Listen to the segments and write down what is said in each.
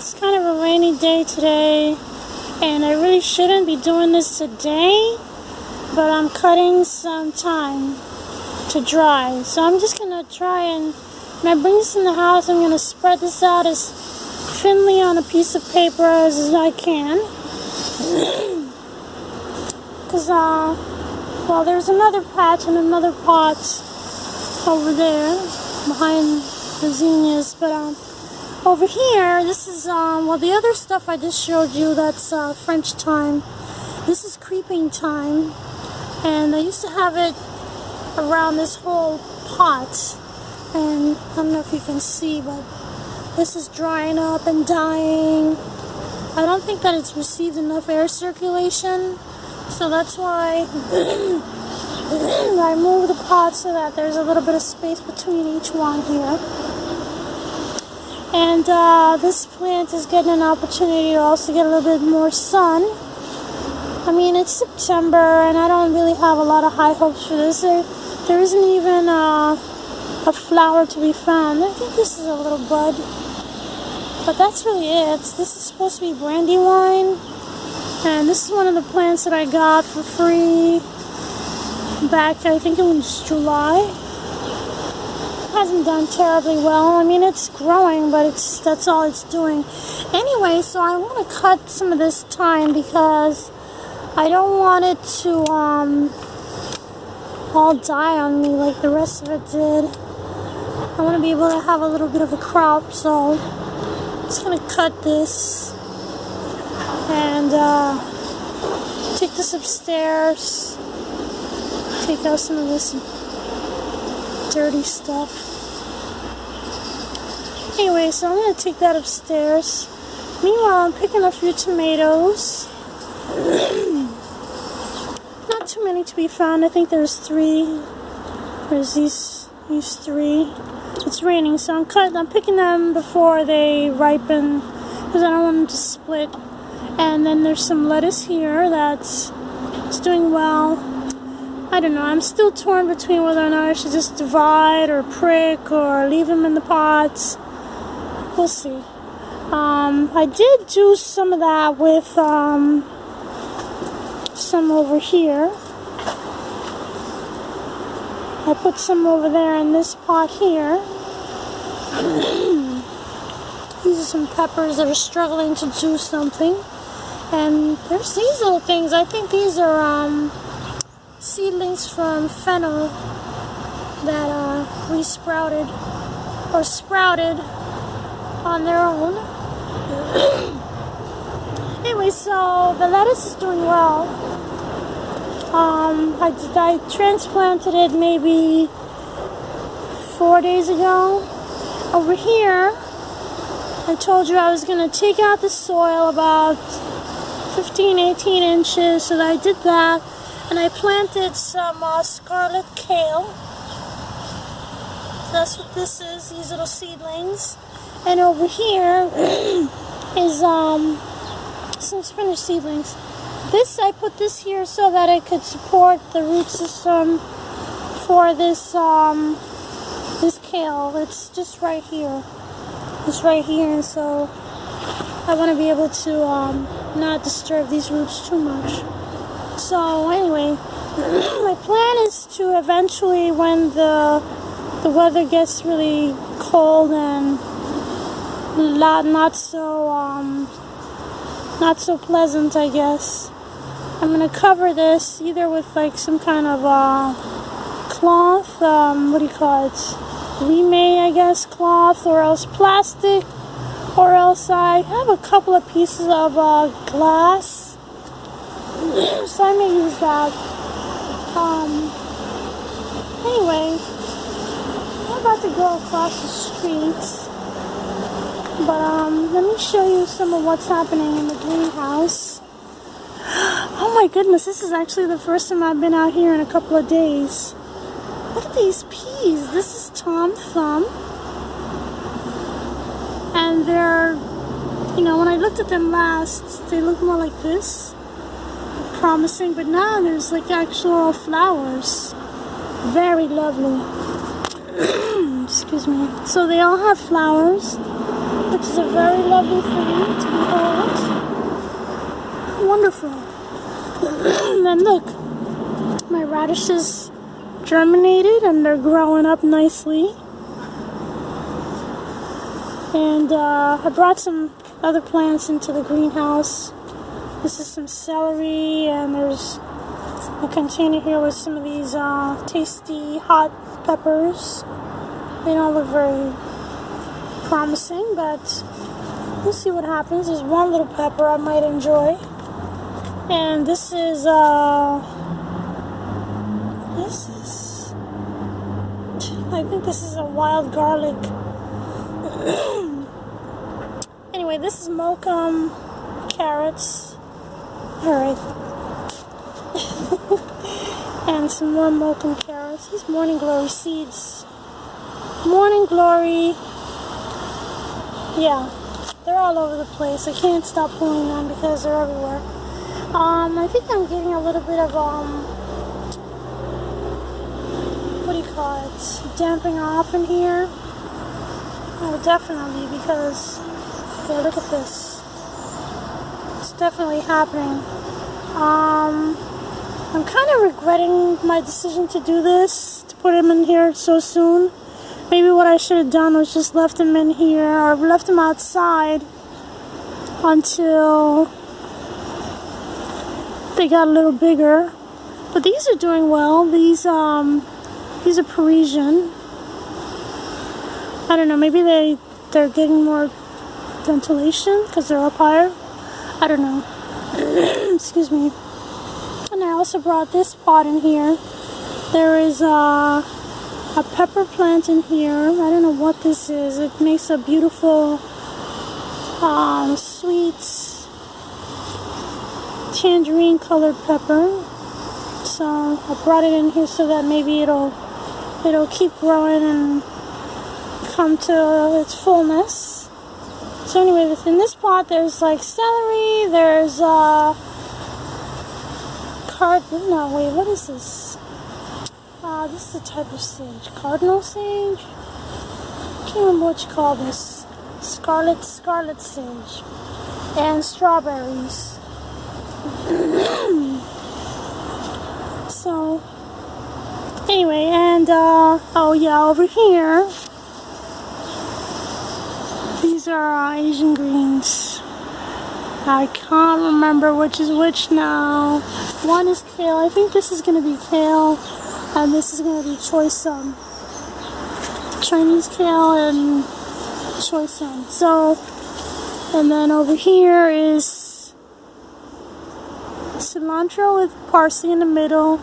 It's kind of a rainy day today, and I really shouldn't be doing this today, but I'm cutting some thyme to dry. So I'm just going to try and, when I bring this in the house, I'm going to spread this out as thinly on a piece of paper as I can. Because, well, there's another patch and another pot over there behind the zinnias, but over here, this is, well, the other stuff I just showed you, that's French thyme. This is creeping thyme, and I used to have it around this whole pot, and I don't know if you can see, but this is drying up and dying. I don't think that it's received enough air circulation, so that's why I moved the pot so that there's a little bit of space between each one here. And this plant is getting an opportunity to also get a little bit more sun. I mean, it's September, and I don't really have a lot of high hopes for this. There isn't even a flower to be found. I think this is a little bud. But that's really it. This is supposed to be brandywine. And this is one of the plants that I got for free back, I think it was July. Hasn't done terribly well. I mean, it's growing, but that's all it's doing. Anyway, so I want to cut some of this thyme because I don't want it to all die on me like the rest of it did. I want to be able to have a little bit of a crop, so I'm just going to cut this and take this upstairs, take out some of this dirty stuff. Anyway, so I'm going to take that upstairs. Meanwhile, I'm picking a few tomatoes. Not too many to be found. I think there's 3. There's these 3. It's raining, so I'm picking them before they ripen because I don't want them to split. And then there's some lettuce here that's doing well. I don't know, I'm still torn between whether or not I should just divide or prick or leave them in the pots. We'll see. I did do some of that with some over here. I put some over there in this pot here. These are some peppers that are struggling to do something. And there's these little things. I think these are seedlings from fennel that resprouted or sprouted on their own. Anyway, so the lettuce is doing well. I transplanted it maybe 4 days ago. Over here, I told you I was going to take out the soil about 15-18 inches, so that I did that. And I planted some Scarlet kale. So that's what this is, these little seedlings. And over here is some spinach seedlings. I put this here so that it could support the root system for this this kale. It's just right here. It's right here, and so I want to be able to not disturb these roots too much. So anyway, my plan is to eventually, when the weather gets really cold and not so pleasant, I guess, I'm gonna cover this either with like some kind of cloth, what do you call it? Remade, I guess, cloth, or else plastic, or else I have a couple of pieces of glass. So I may use that. Anyway, I'm about to go across the street, but let me show you some of what's happening in the greenhouse. Oh my goodness, this is actually the first time I've been out here in a couple of days. Look at these peas. This is Tom Thumb, and they're, you know, when I looked at them last, they looked more like this. Promising, but now there's like actual flowers. Very lovely. Excuse me. So they all have flowers. which is a very lovely thing to behold. Wonderful. And then look, my radishes germinated and they're growing up nicely. And I brought some other plants into the greenhouse. This is some celery, and there's a container here with some of these tasty hot peppers. They don't look very promising, but we'll see what happens. There's one little pepper I might enjoy. And this is I think this is a wild garlic. Anyway, this is Mokum carrots. Alright. And some more Mokum carrots. These morning glory seeds. Morning glory. Yeah, they're all over the place. I can't stop pulling them because they're everywhere. I think I'm getting a little bit of what do you call it? Damping off in here. Oh, definitely, because yeah, look at this. It's definitely happening. I'm kind of regretting my decision to do this, to put him in here so soon. Maybe what I should have done was just left him in here, or left him outside until they got a little bigger. But these are doing well. These are Parisian. I don't know, maybe they're getting more ventilation because they're up higher. I don't know. Excuse me. And I also brought this pot in here. There is a pepper plant in here. I don't know what this is. It makes a beautiful sweet tangerine colored pepper. So I brought it in here so that maybe it'll keep growing and come to its fullness. So anyway, within this pot there's like celery, there's what is this? This is a type of sage. Cardinal sage? I can't remember what you call this. Scarlet sage. And strawberries. So anyway, and oh yeah, over here these are Asian greens. I can't remember which is which now. One is kale. I think this is going to be kale, and this is going to be choy-sum. Chinese kale and choy-sum. So, and then over here is cilantro with parsley in the middle,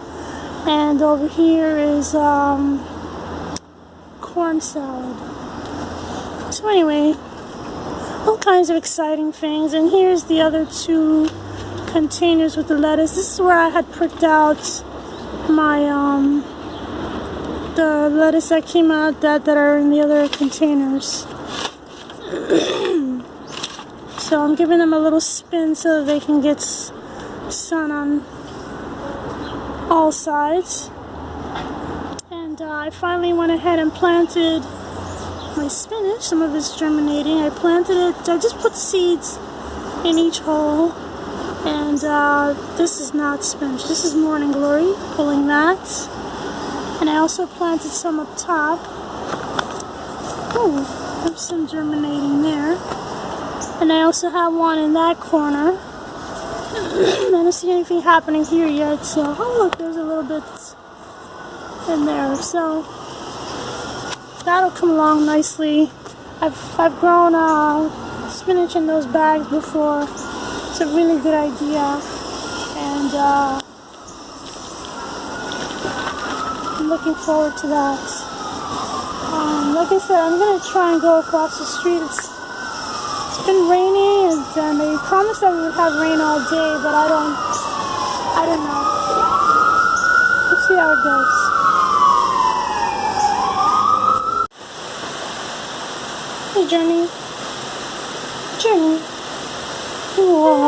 and over here is corn salad. So anyway, all kinds of exciting things. And here's the other two containers with the lettuce. This is where I had pricked out my the lettuce that came out that are in the other containers. So I'm giving them a little spin so that they can get sun on all sides. And I finally went ahead and planted my spinach. Some of it's germinating. I planted it. I just put seeds in each hole. And this is not spinach. This is morning glory. Pulling that. And I also planted some up top. Oh, there's some germinating there. And I also have one in that corner. I don't see anything happening here yet. So, oh look, there's a little bit in there. So that'll come along nicely. I've grown spinach in those bags before. It's a really good idea, and I'm looking forward to that. Like I said, I'm gonna try and go across the street. It's been rainy, and they promised that we would have rain all day, but I don't know. We'll see how it goes. Hey, Journey. Whoa.